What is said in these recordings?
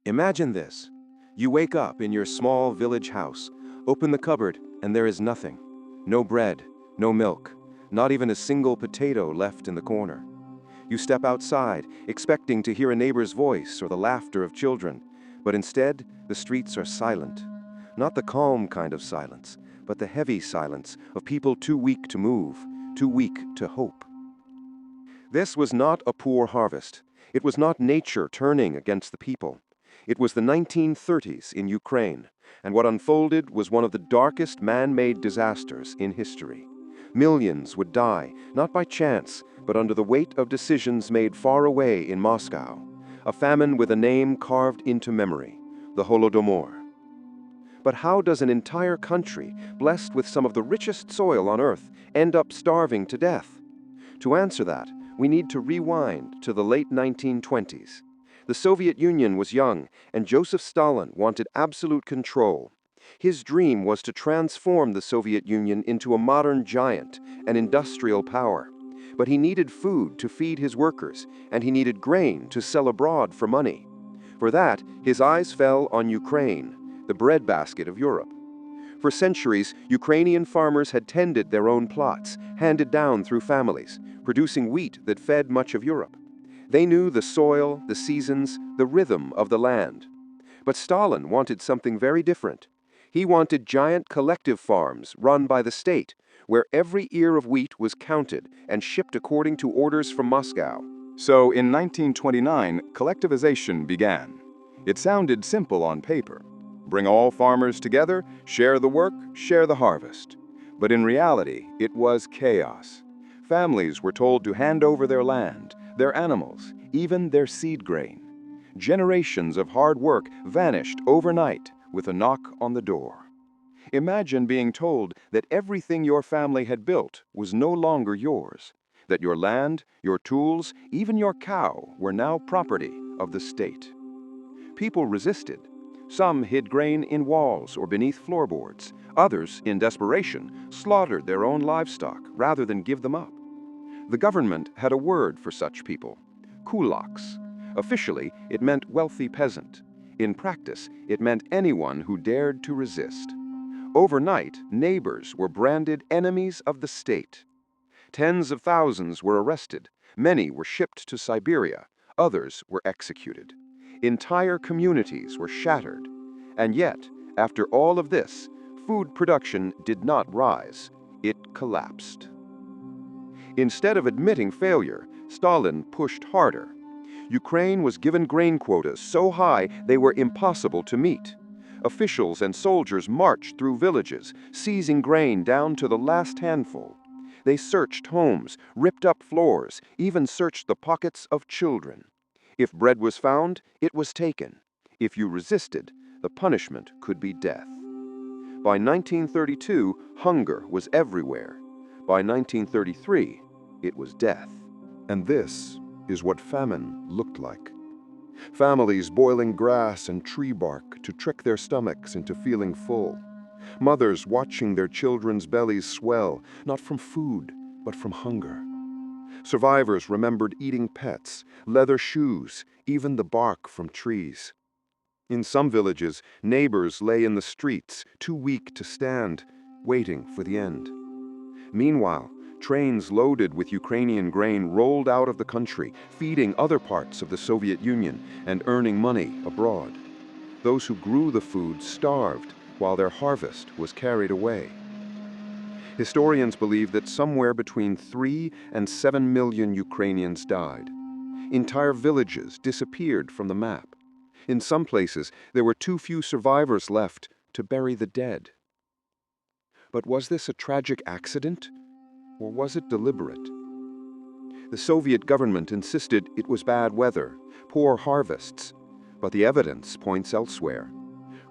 Imagine this. You wake up in your small village house, open the cupboard, and there is nothing. No bread, no milk, not even a single potato left in the corner. You step outside, expecting to hear a neighbor's voice or the laughter of children, but instead, the streets are silent. Not the calm kind of silence, but the heavy silence of people too weak to move, too weak to hope. This was not a poor harvest. It was not nature turning against the people. It was the 1930s in Ukraine, and what unfolded was one of the darkest man-made disasters in history. Millions would die, not by chance, but under the weight of decisions made far away in Moscow. A famine with a name carved into memory, the Holodomor. But how does an entire country, blessed with some of the richest soil on earth, end up starving to death? To answer that, we need to rewind to the late 1920s. The Soviet Union was young, and Joseph Stalin wanted absolute control. His dream was to transform the Soviet Union into a modern giant, an industrial power. But he needed food to feed his workers, and he needed grain to sell abroad for money. For that, his eyes fell on Ukraine, the breadbasket of Europe. For centuries, Ukrainian farmers had tended their own plots, handed down through families, producing wheat that fed much of Europe. They knew the soil, the seasons, the rhythm of the land. But Stalin wanted something very different. He wanted giant collective farms run by the state, where every ear of wheat was counted and shipped according to orders from Moscow. So in 1929, collectivization began. It sounded simple on paper. Bring all farmers together, share the work, share the harvest. But in reality, it was chaos. Families were told to hand over their land, their animals, even their seed grain. Generations of hard work vanished overnight with a knock on the door. Imagine being told that everything your family had built was no longer yours, that your land, your tools, even your cow were now property of the state. People resisted. Some hid grain in walls or beneath floorboards. Others, in desperation, slaughtered their own livestock rather than give them up. The government had a word for such people: kulaks. Officially, it meant wealthy peasant. In practice, it meant anyone who dared to resist. Overnight, neighbors were branded enemies of the state. Tens of thousands were arrested. Many were shipped to Siberia. Others were executed. Entire communities were shattered. And yet, after all of this, food production did not rise. It collapsed. Instead of admitting failure, Stalin pushed harder. Ukraine was given grain quotas so high they were impossible to meet. Officials and soldiers marched through villages, seizing grain down to the last handful. They searched homes, ripped up floors, even searched the pockets of children. If bread was found, it was taken. If you resisted, the punishment could be death. By 1932, hunger was everywhere. By 1933, it was death. And this is what famine looked like. Families boiling grass and tree bark to trick their stomachs into feeling full. Mothers watching their children's bellies swell, not from food, but from hunger. Survivors remembered eating pets, leather shoes, even the bark from trees. In some villages, neighbors lay in the streets, too weak to stand, waiting for the end. Meanwhile, trains loaded with Ukrainian grain rolled out of the country, feeding other parts of the Soviet Union and earning money abroad. Those who grew the food starved, while their harvest was carried away. Historians believe that somewhere between 3 and 7 million Ukrainians died. Entire villages disappeared from the map. In some places, there were too few survivors left to bury the dead. But was this a tragic accident, or was it deliberate? The Soviet government insisted it was bad weather, poor harvests, but the evidence points elsewhere.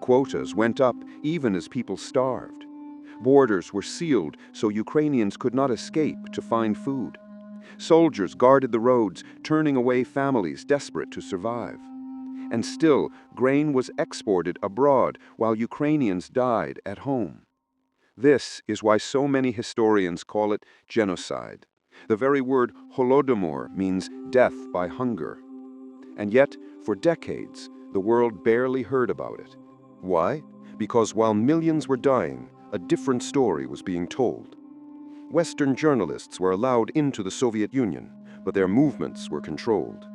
Quotas went up even as people starved. Borders were sealed so Ukrainians could not escape to find food. Soldiers guarded the roads, turning away families desperate to survive. And still, grain was exported abroad while Ukrainians died at home. This is why so many historians call it genocide. The very word Holodomor means death by hunger. And yet, for decades, the world barely heard about it. Why? Because while millions were dying, a different story was being told. Western journalists were allowed into the Soviet Union, but their movements were controlled.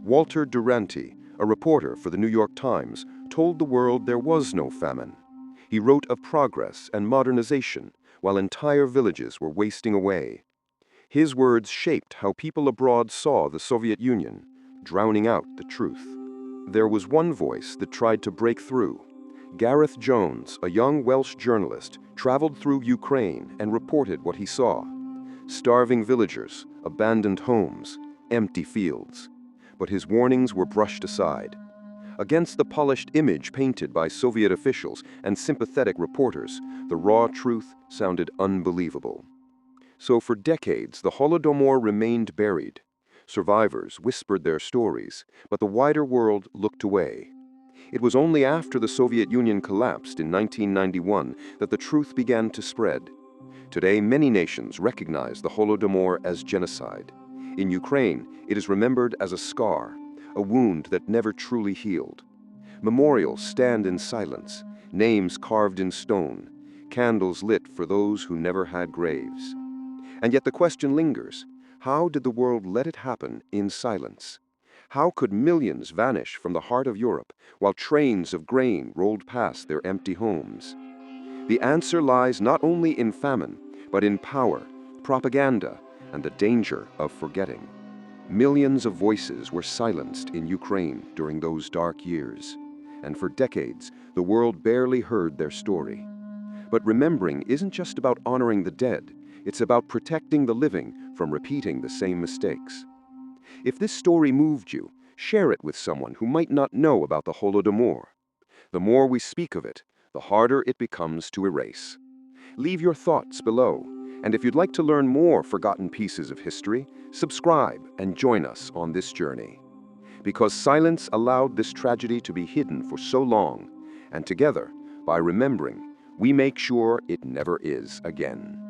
Walter Duranty, a reporter for the New York Times, told the world there was no famine. He wrote of progress and modernization while entire villages were wasting away. His words shaped how people abroad saw the Soviet Union, drowning out the truth. There was one voice that tried to break through. Gareth Jones, a young Welsh journalist, traveled through Ukraine and reported what he saw. Starving villagers, abandoned homes, empty fields. But his warnings were brushed aside. Against the polished image painted by Soviet officials and sympathetic reporters, the raw truth sounded unbelievable. So for decades, the Holodomor remained buried. Survivors whispered their stories, but the wider world looked away. It was only after the Soviet Union collapsed in 1991 that the truth began to spread. Today, many nations recognize the Holodomor as genocide. In Ukraine, it is remembered as a scar, a wound that never truly healed. Memorials stand in silence, names carved in stone, candles lit for those who never had graves. And yet the question lingers, how did the world let it happen in silence? How could millions vanish from the heart of Europe while trains of grain rolled past their empty homes? The answer lies not only in famine, but in power, propaganda, and the danger of forgetting. Millions of voices were silenced in Ukraine during those dark years, and for decades, the world barely heard their story. But remembering isn't just about honoring the dead, it's about protecting the living from repeating the same mistakes. If this story moved you, share it with someone who might not know about the Holodomor. The more we speak of it, the harder it becomes to erase. Leave your thoughts below, and if you'd like to learn more forgotten pieces of history, subscribe and join us on this journey. Because silence allowed this tragedy to be hidden for so long, and together, by remembering, we make sure it never is again.